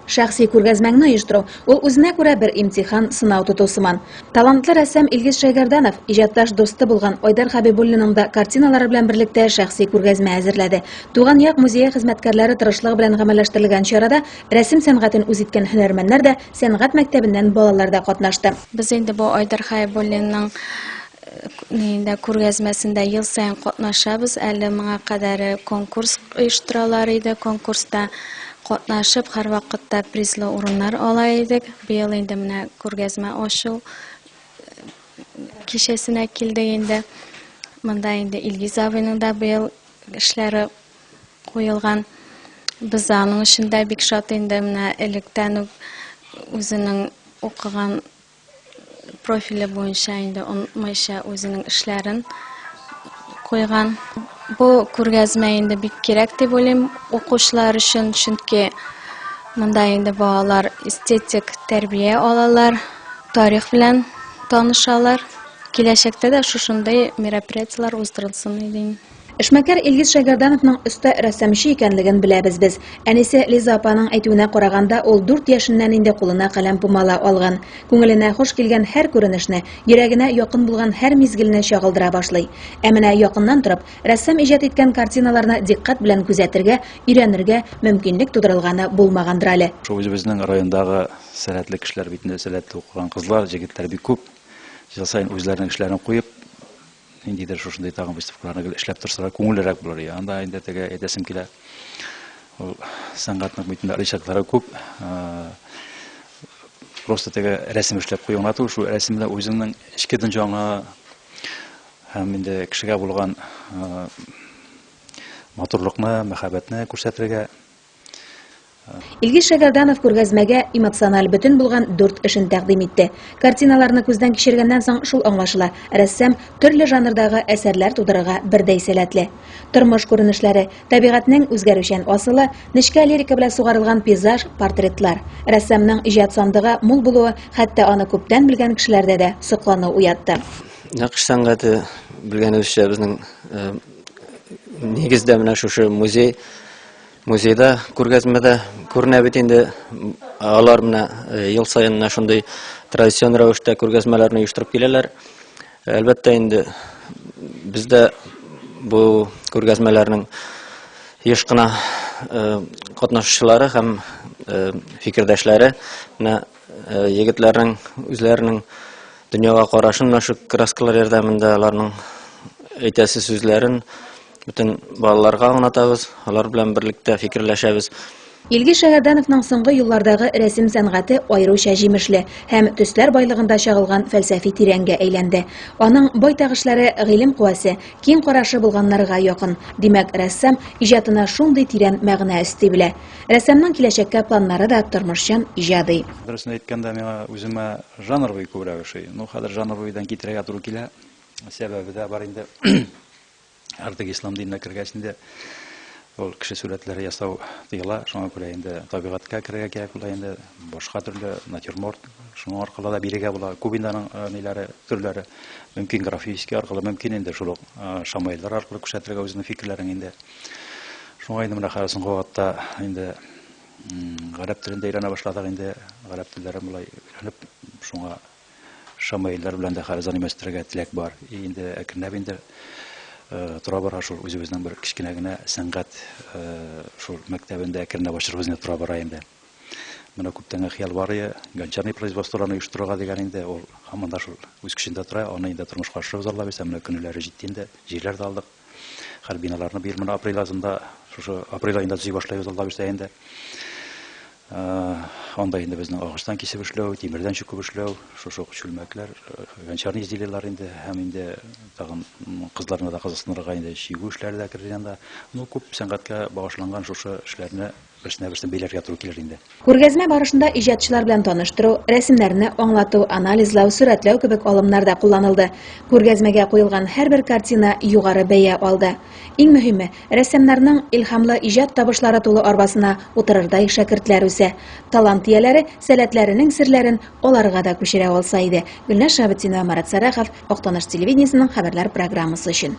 Шәхси күргәзмәңне оештыру ул үзенә күрә бер имтихан, сынау тоту сыман. Талантлы рәссам Илгиз Шәйгәрданов иҗатташ дусты булган Айдар Хәбибуллинның да картиналары белән берлектә шәхси күргәзмә әзерләде. Туган як музее хезмәткәрләре тырышлыгы белән гамәлләштерелгән чарада рәсем сәнгатен үз иткән һөнәрмәннәр дә, сәнгать мәктәбеннән балалар да катнашты. Без инде бу Айдар Хәбибуллинның күргәзмәсендә ел сайын катнашабыз. Әле моңа кадәр конкурс оештыралар иде. Конкурста катнашып, һәр вакытта призлы урыннар ала идек. Быел инде менә күргәзмә ачу кичәсенә килде инде. Монда инде Илгиз абыйның да быел эшләре куелган. Без аның өчен бик шат инде, менә электән үк үзенең укыган профиле буенча инде онмайча үзенең эшләрен куйган. Бу күргәзмә инде бик кирәк дип уйлыйм укучылар өчен, чөнки монда инде балалар эстетик тәрбия алалар, тарих белән танышалар. Киләчәктә дә шушындай мероприятиялар уздырылсын дип. Эшмәкәр Илгиз Шәйгәрдановның оста рәссамчы икәнлеген беләбез без. Әнисе Лиза апаның әйтүенә караганда, ул 4 яшеннән инде кулына каләм пумала алган. Күңеленә хош килгән һәр күренешне, йөрәгенә якын булган һәр мизгелне чагылдыра башлый. Ә менә якыннан торып, рәссам иҗат иткән картиналарны диккать белән күзәтергә, өйрәнергә мөмкинлек тудырылганы булмагандыр әле. Үзебезнең райондагы сәләтле кешеләр битендә сәләтле укыган кызлар, җегетләр бик күп. Ел сайын үзләренең эшләрен куеп, индидер шушындай тагын выставкаларны эшләп торсалар, күңеллерәк булыр. Анда инде теге әйтәсем килә. Ул сәнгатьнең битендә ричаклары күп. Просто теге рәсем эшләп куйган ату, шу рәсемдә үзеңнең эчке дөньяңа һәм инде кешегә булган матурлыкны, мәхәббәтне күрсәтергә. Илгиз Шәйгәрданов күргәзмәгә эмоциональ бөтен булган 4 эшен тәкъдим итте. Картиналарны күздән кичергәннән соң шул аңлашыла, рәссам төрле жанрдагы әсәрләр тудырырга бердәй сәләтле. Тормыш күренешләре, табигатьнең үзгәрүчән асылы, нечкә лирика белән сугарылган пейзаж, портретлар. Рәссамның иҗат сандыгы мул булуы хәтта аны күптән белгән кешеләрдә дә соклану уятты. Нақыш сәнгате белгәнебезчә безнең нигездә менә шушы музейда күргәзмәдә күренә бит инде алар менә ел сайын шундый традицион рәвештә күргәзмәләрне оештырып киләләр. Әлбәттә инде бездә бу күргәзмәләрнең еш кына катнашучылары һәм фикердәшләре менә егетләрнең үзләренең дөньяга карашын менә шу краскалар ярдәмендә аларның әйтәсе сүзләрен bütün балаларга аңлатабыз, алар белән берлектә фикерләшәбез. Илгиз Шәйгәрдановның соңгы еллардагы рәсем сәнгате аеруча җимешле һәм төсләр байлыгында чагылган фәлсәфи тирәнгә әйләнде. Аның байтак эшләре гыйлем куәсе, киң карашы булганнарга якын. Димәк, рәссам иҗатына шундый тирән мәгънә өсти белә. Рәссамның киләчәккә планнары да тормышчан иҗади. Дөресен әйткәндә, миңа үземә жанровый күбрәк ошый. Хәзер жанровыйдан китерергә туры килә. Сәбәбе дә бар инде. Artık İslam dinine kirgəçində ol kişi surətləri ясау тыела, шуңа күрә инде табигатка керергә кирәк була, инде башка төрле натюрморт, шуның аркылы да бирергә була. Кубинданың ниләре, төрләре мөмкин графический аркылы мөмкин инде шул шамайлар аркылы күрсәтергә үзенең фикерләрен инде. Шуңа инде менә хәзер соңгы вакытта инде гарәп телендә өйрәнә башладык инде, гарәп телләре булай өйрәнеп, шуңа шамайлар белән дә хәзер занимаштырырга теләк бар. Инде әкренләп инде тора бара шул үзебезнең бер кичкенә генә сәнгать шул мәктәбендә әкренләп ачырбыз инде тора бара инде. Менә күптән хыял бар иде, гончарный производстволарны оештырырга дигән инде, ул һаман да шул үз көчендә тора, аны инде тормышка ашырып зарлап исә, менә көннәре җитте инде, җирләр дә алдык. Һәр биналарны быел менә апрель азында, шушы апрель айында төзи башлайбыз зарлап исә инде. Анда инде безнең агыштан кисеп эшләү, тимердән чүкеп эшләү, шушы чүлмәкләр, гончарный изделиялар инде һәм инде тагын кызларны да кызыксынырга инде чигү эшләре дә кергән дә. Күп сәнгатькә багышланган шушы эшләрне берсенә-берсен бәйләргә туры килер инде. Күргәзмә барышында иҗатчылар белән таныштыру, рәсемнәрне аңлату, анализлау, сурәтләү кебек алымнар да кулланылды. Күргәзмәгә куелган һәрбер картина югары бәя алды. Иң мөһиме, рәссамнарның илһамлы иҗат табышлары тулы арбасына утырырдай шәкертләр үсә. Талант ияләре сәләтләренең серләрен аларга да күчерә алса иде. Гөлнәр Шабытдинова, Марат Сарахов, Актаныш телевидениесенең хәбәрләр программасы өчен.